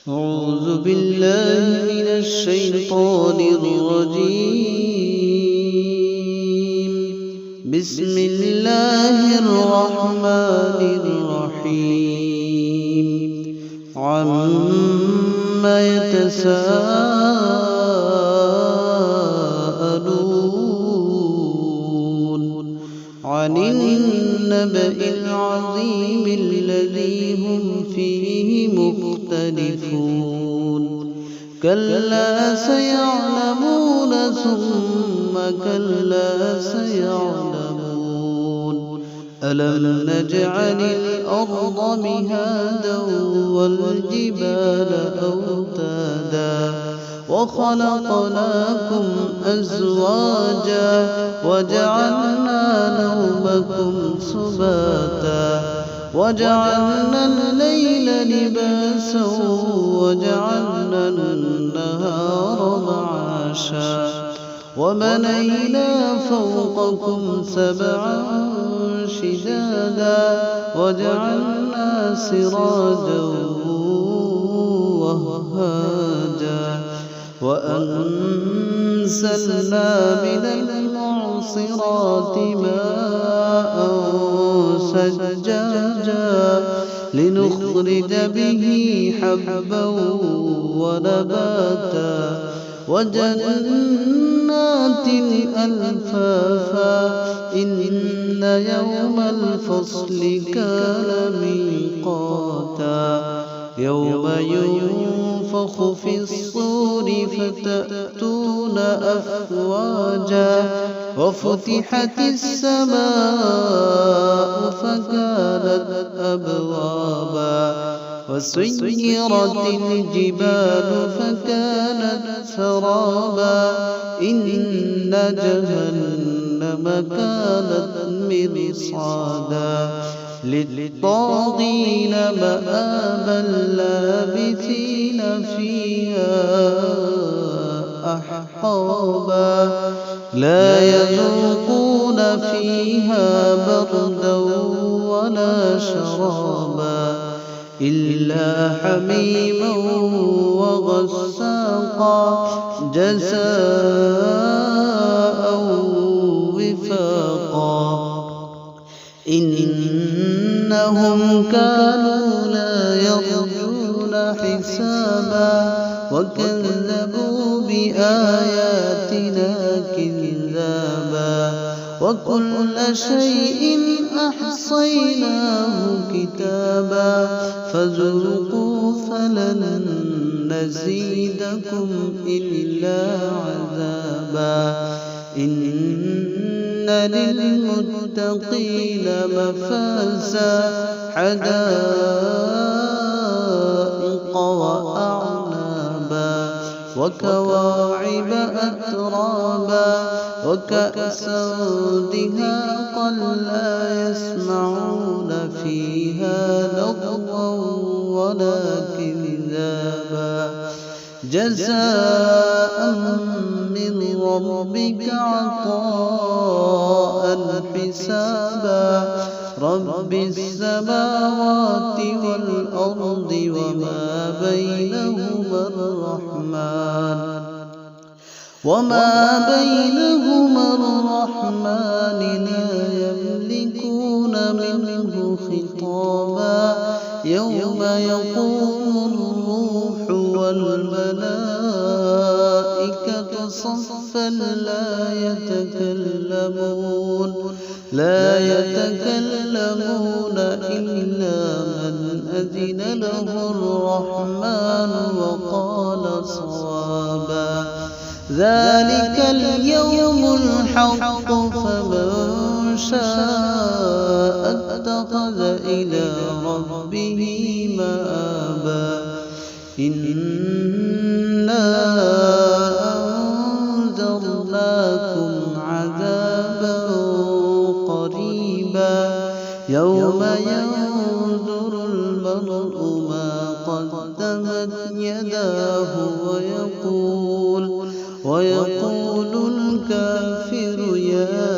أعوذ بالله من الشيطان الرجيم. بسم الله الرحمن الرحيم. عما يتساءلون عن النبأ العظيم الذي هم فيه مختلفون. كلا سيعلمون ثم كلا سيعلمون. ألم نجعل الأرض مهادا والجبال أوتادا وخلقناكم أزواجا وجعلنا نومكم سباتا وجعلنا الليل لباسا وجعلنا النهار معاشا وبنينا فوقكم سبعا شدادا وجعلنا سراجا وهاجا وأنزلنا من المعصرات ماء ثجاجا لنخرج به حبا ونباتا وجنات ألفافا إن يوم الفصل كان ميقاتا يوم ينفخ في الصور فتأتون أفواجا وفتحت السماء فكانت أبوابا وسيرت الجبال فكانت سرابا إن جهنم كانت مرصادا للطاغين مآبا لابثين فيها أحقابا لا يذوقون فيها بردا ولا شرابا إلا حميما وغساقا جزاء وفاقا إنهم كانوا لا يرجون حسابا وكذبوا بآياتنا كذابا وكل شيء أحصيناه كتابا فذوقوا فلن نزيدكم إلا عذابا إن للمتقين مفازا حدائق وأعنابا وكواعب أترابا وكأسا دهاقا لا يسمعون فيها لغوا ولا كذابا جزاء من ربك عطاء حسابا رب السماوات والأرض وما بينهما الرحمن لا يملكون منه خطابا يوم يقوم الروح والملائكة صفا لا يتكلمون إلا من أذن له الرحمن وقال صوابا ذلك اليوم الحق فمن شاء اتخذ إلى ربه مآبا إنا أنذرناكم عذابا قريبا يوم ينظر المرء ما قدمت يداه ويقول الكافر يا